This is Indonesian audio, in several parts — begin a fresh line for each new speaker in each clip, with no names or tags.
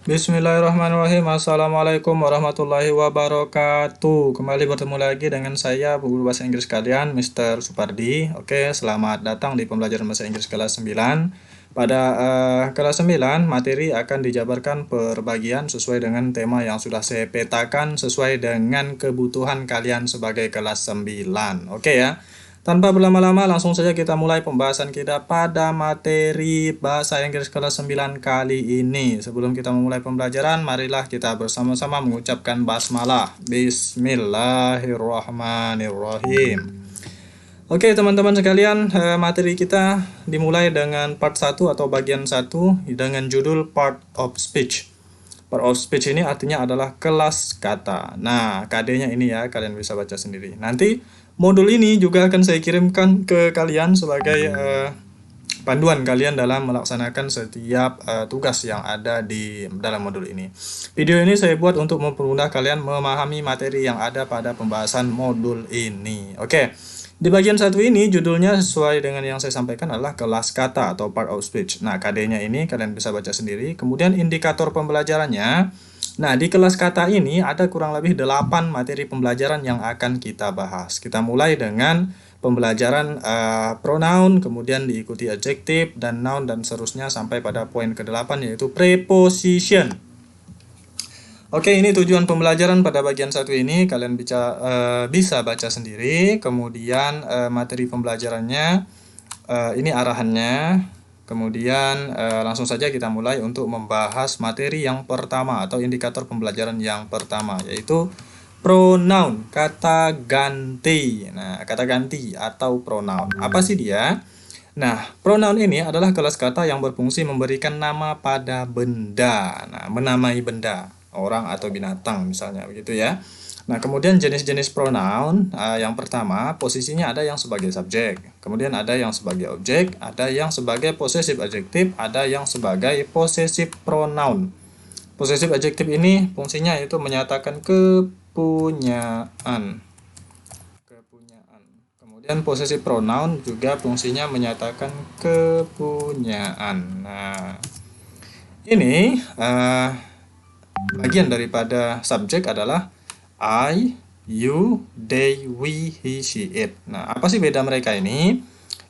Bismillahirrahmanirrahim. Assalamualaikum warahmatullahi wabarakatuh. Kembali bertemu lagi dengan saya, guru bahasa Inggris kalian, Mr. Supardi. Oke, selamat datang di pembelajaran bahasa Inggris kelas 9. Pada kelas 9, materi akan dijabarkan per bagian sesuai dengan tema yang sudah saya petakan sesuai dengan kebutuhan kalian sebagai kelas 9. Oke ya. Tanpa berlama-lama, langsung saja kita mulai pembahasan kita pada materi Bahasa Inggris kelas 9 kali ini. Sebelum kita memulai pembelajaran, marilah kita bersama-sama mengucapkan basmalah. Bismillahirrahmanirrahim. Oke teman-teman sekalian, materi kita dimulai dengan part 1 atau bagian 1 dengan judul Part of Speech. Part of speech ini artinya adalah kelas kata. Nah, KD-nya ini ya, kalian bisa baca sendiri. Nanti modul ini juga akan saya kirimkan ke kalian sebagai panduan kalian dalam melaksanakan setiap tugas yang ada di dalam modul ini. Video ini saya buat untuk mempermudah kalian memahami materi yang ada pada pembahasan modul ini. Oke. Di bagian satu ini judulnya sesuai dengan yang saya sampaikan adalah kelas kata atau part of speech. Nah, KD-nya ini kalian bisa baca sendiri. Kemudian indikator pembelajarannya. Nah, di kelas kata ini ada kurang lebih 8 materi pembelajaran yang akan kita bahas. Kita mulai dengan pembelajaran pronoun, kemudian diikuti adjective dan noun dan seterusnya sampai pada poin ke-8 yaitu preposition. Oke, ini tujuan pembelajaran pada bagian satu ini. Kalian bisa baca sendiri. Kemudian materi pembelajarannya, ini arahannya. Kemudian langsung saja kita mulai untuk membahas materi yang pertama atau indikator pembelajaran yang pertama, yaitu pronoun, kata ganti. Nah, kata ganti atau pronoun. Apa sih dia? Nah, pronoun ini adalah kelas kata yang berfungsi memberikan nama pada benda. Nah, menamai benda, orang atau binatang misalnya, begitu ya. Nah, kemudian jenis-jenis pronoun, yang pertama, posisinya ada yang sebagai subjek, kemudian ada yang sebagai objek, ada yang sebagai possessive adjective, ada yang sebagai possessive pronoun. Possessive adjective ini fungsinya itu menyatakan kepunyaan. Kemudian possessive pronoun juga fungsinya menyatakan kepunyaan. Nah, ini bagian daripada subjek adalah I, you, they, we, he, she, it. Nah, apa sih beda mereka ini?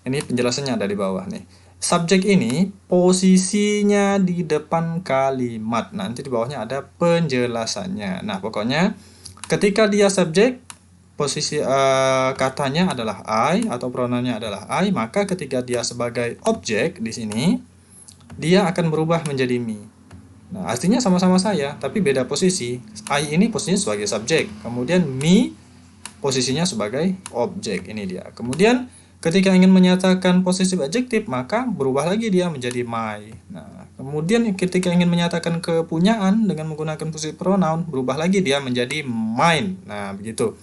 Ini penjelasannya ada di bawah nih. Subjek ini posisinya di depan kalimat. Nanti di bawahnya ada penjelasannya. Nah, pokoknya ketika dia subjek, posisi katanya adalah I atau pronounnya adalah I, maka ketika dia sebagai objek di sini, dia akan berubah menjadi me. Nah, artinya sama-sama saya, tapi beda posisi. I ini posisinya sebagai subjek, kemudian me posisinya sebagai objek. Ini dia. Kemudian ketika ingin menyatakan possessive adjective, maka berubah lagi dia menjadi my. Nah, kemudian ketika ingin menyatakan kepunyaan dengan menggunakan possessive pronoun, berubah lagi dia menjadi mine. Nah, begitu.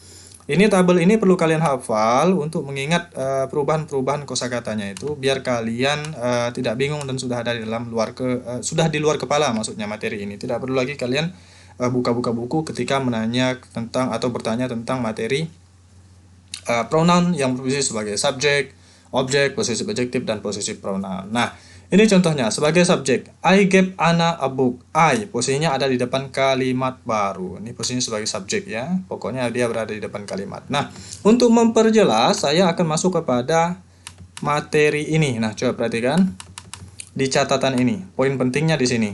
Ini tabel ini perlu kalian hafal untuk mengingat perubahan-perubahan kosakatanya itu biar kalian tidak bingung dan sudah ada di dalam sudah di luar kepala maksudnya materi ini. Tidak perlu lagi kalian buka-buka buku ketika menanya tentang atau bertanya tentang materi pronoun yang berfungsi sebagai subjek, objek, possessive adjective dan possessive pronoun. Nah, ini contohnya sebagai subjek. I gave Anna a book. I posisinya ada di depan kalimat baru. Ini posisinya sebagai subjek ya. Pokoknya dia berada di depan kalimat. Nah, untuk memperjelas saya akan masuk kepada materi ini. Nah, coba perhatikan di catatan ini. Poin pentingnya di sini.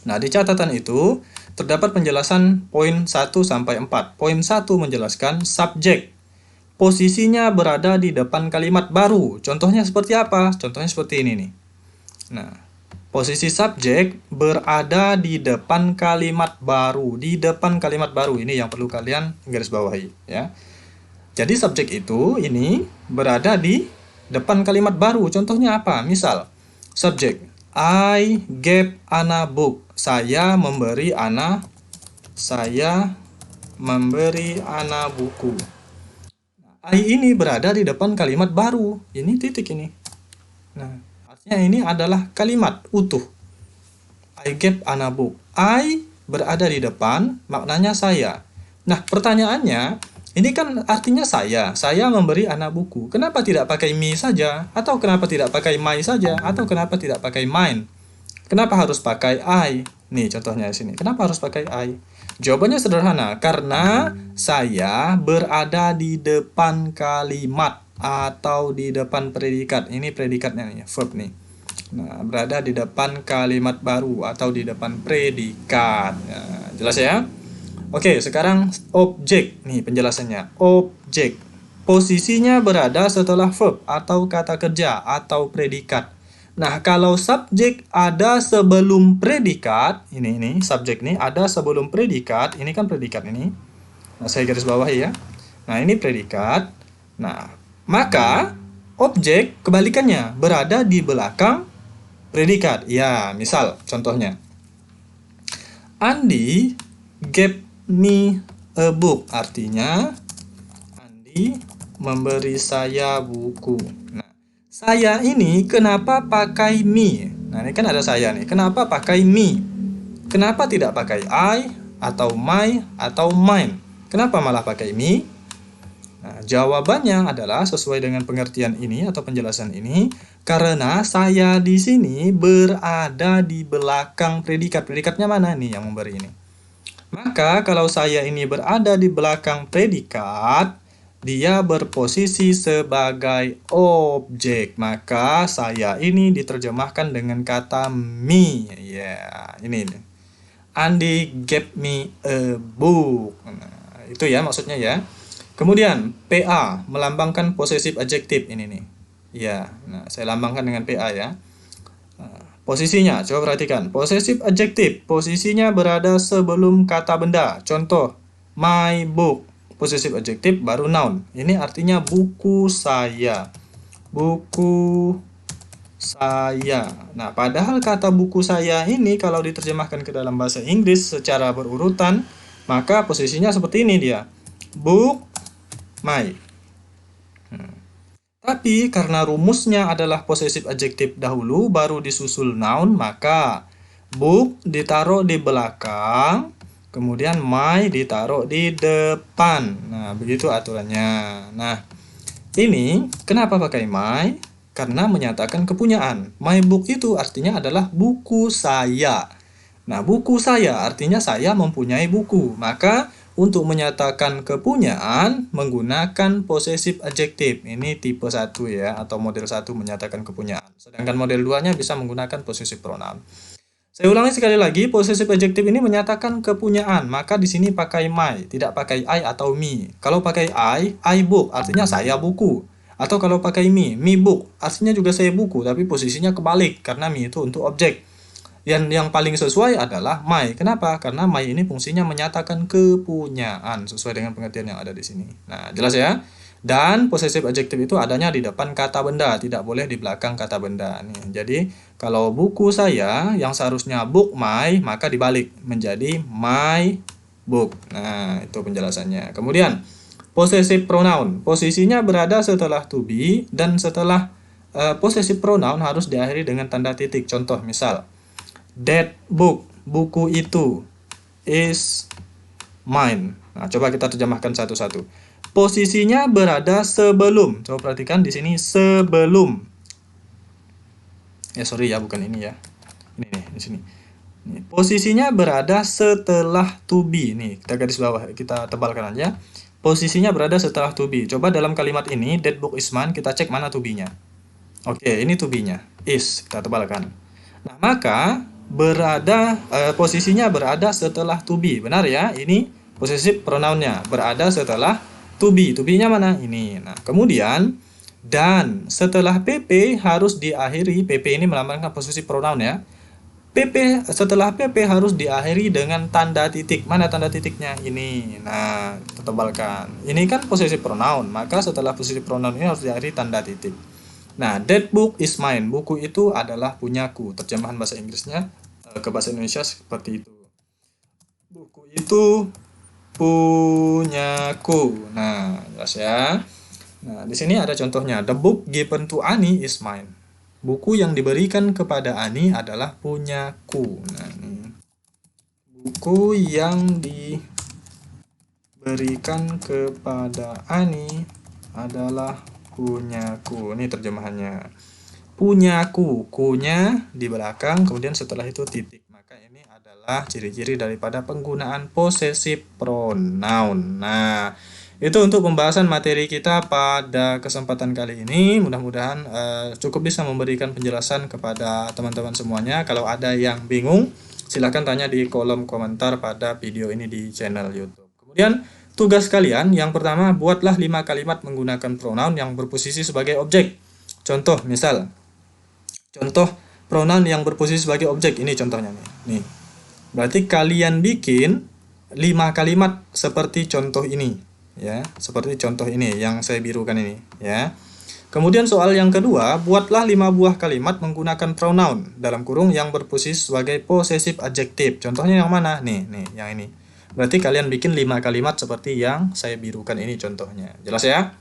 Nah, di catatan itu terdapat penjelasan poin 1 sampai 4. Poin 1 menjelaskan subjek. Posisinya berada di depan kalimat baru. Contohnya seperti apa? Contohnya seperti ini nih. Nah, posisi subjek berada di depan kalimat baru. Di depan kalimat baru ini yang perlu kalian garis bawahi ya. Jadi subjek itu ini berada di depan kalimat baru. Contohnya apa? Misal, subjek I gave Anna book. Saya memberi Anna buku. I ini berada di depan kalimat baru. Ini titik ini. Nah, artinya ini adalah kalimat utuh. I gave Anna book. I berada di depan, maknanya saya. Nah, pertanyaannya, ini kan artinya saya. Saya memberi Anna buku. Kenapa tidak pakai me saja? Atau kenapa tidak pakai my saja? Atau kenapa tidak pakai mine? Kenapa harus pakai I? Nih contohnya di sini. Kenapa harus pakai I? Jawabannya sederhana, karena saya berada di depan kalimat atau di depan predikat. Ini predikatnya nih, verb nih. Nah, berada di depan kalimat baru atau di depan predikat. Nah, jelas ya? Oke, sekarang objek. Nih penjelasannya. Objek. Posisinya berada setelah verb atau kata kerja atau predikat. Nah, kalau subjek ada sebelum predikat, ini subjek nih ada sebelum predikat, ini kan predikat ini. Nah, saya garis bawahi ya. Nah, ini predikat. Nah, maka objek kebalikannya berada di belakang predikat. Ya, misal contohnya. Andi gave me a book. Artinya Andi memberi saya buku. Nah, saya ini kenapa pakai me? Nah, ini kan ada saya nih. Kenapa pakai me? Kenapa tidak pakai I atau my atau mine? Kenapa malah pakai me? Nah, jawabannya adalah sesuai dengan pengertian ini atau penjelasan ini, karena saya di sini berada di belakang predikat. Predikatnya mana nih yang memberi ini? Maka kalau saya ini berada di belakang predikat, dia berposisi sebagai objek. Maka saya ini diterjemahkan dengan kata me. Ya, ini nih. Andy gave me a book. Nah, itu ya maksudnya ya. Kemudian PA melambangkan possessive adjective ini nih. Ya, nah saya lambangkan dengan PA ya. Posisinya, coba perhatikan. Possessive adjective, posisinya berada sebelum kata benda. Contoh, my book. Possessive adjective baru noun. Ini artinya buku saya. Buku saya. Nah, padahal kata buku saya ini kalau diterjemahkan ke dalam bahasa Inggris secara berurutan, maka posisinya seperti ini dia. Book, my. Tapi karena rumusnya adalah possessive adjective dahulu, baru disusul noun, maka book ditaruh di belakang, kemudian my ditaruh di depan. Nah, begitu aturannya. Nah, ini kenapa pakai my? Karena menyatakan kepunyaan. My book itu artinya adalah buku saya. Nah, buku saya artinya saya mempunyai buku. Maka untuk menyatakan kepunyaan menggunakan possessive adjective. Ini tipe 1 ya, atau model 1 menyatakan kepunyaan. Sedangkan model 2-nya bisa menggunakan possessive pronoun. Saya ulangi sekali lagi, possessive adjective ini menyatakan kepunyaan. Maka di sini pakai my, tidak pakai I atau me. Kalau pakai I book, artinya saya buku. Atau kalau pakai me book, artinya juga saya buku, tapi posisinya kebalik, karena me itu untuk objek. Yang paling sesuai adalah my. Kenapa? Karena my ini fungsinya menyatakan kepunyaan sesuai dengan pengertian yang ada di sini. Nah, jelas ya? Dan possessive adjective itu adanya di depan kata benda, tidak boleh di belakang kata benda. Nih, jadi kalau buku saya yang seharusnya book my, maka dibalik menjadi my book. Nah, itu penjelasannya. Kemudian possessive pronoun, posisinya berada setelah to be, dan setelah possessive pronoun harus diakhiri dengan tanda titik. Contoh misal, that book, buku itu, is mine. Nah, coba kita terjemahkan satu-satu. Posisinya berada sebelum. Coba perhatikan di sini sebelum. Sorry ya, bukan ini ya. Ini nih, di sini. Nih, posisinya berada setelah to be. Nih, kita garis bawah, kita tebalkan aja. Posisinya berada setelah to be. Coba dalam kalimat ini, that book is mine, kita cek mana to be-nya. Oke, ini to be-nya. Is, kita tebalkan. Nah, maka posisinya berada setelah to be. Benar ya? Ini possessive pronoun-nya berada setelah to be. To be-nya mana? Ini. Nah, kemudian dan setelah PP harus diakhiri, PP ini melambangkan possessive pronoun ya. Setelah PP harus diakhiri dengan tanda titik. Mana tanda titiknya? Ini. Nah, kita tebalkan. Ini kan possessive pronoun, maka setelah possessive pronoun ini harus diakhiri tanda titik. Nah, that book is mine. Buku itu adalah punyaku. Terjemahan bahasa Inggrisnya ke bahasa Indonesia seperti itu. Buku itu punyaku. Nah, jelas ya. Nah, di sini ada contohnya. The book given to Ani is mine. Buku yang diberikan kepada Ani adalah punyaku. Nah, ini. Buku yang diberikan kepada Ani adalah punyaku. Ini terjemahannya. Punyaku, kunya di belakang, kemudian setelah itu titik. Maka ini adalah adalah ciri-ciri daripada penggunaan possessive pronoun. Nah, itu untuk pembahasan materi kita pada kesempatan kali ini. Mudah-mudahan cukup bisa memberikan penjelasan kepada teman-teman semuanya. Kalau ada yang bingung, silahkan tanya di kolom komentar pada video ini di channel YouTube. Kemudian, tugas kalian yang pertama, buatlah 5 kalimat menggunakan pronoun yang berposisi sebagai objek. Contoh, misal, contoh pronoun yang berposisi sebagai objek, ini contohnya nih. Nih. Berarti kalian bikin 5 kalimat seperti contoh ini, ya. Seperti contoh ini yang saya birukan ini, ya. Kemudian soal yang kedua, buatlah 5 buah kalimat menggunakan pronoun dalam kurung yang berposisi sebagai possessive adjective. Contohnya yang mana? Nih, yang ini. Berarti kalian bikin 5 kalimat seperti yang saya birukan ini contohnya. Jelas ya?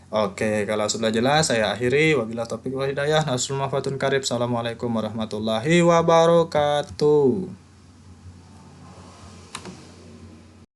Oke, kalau sudah jelas saya akhiri. Wabillahi taufiq wal hidayah. Assalamualaikum warahmatullahi wabarakatuh.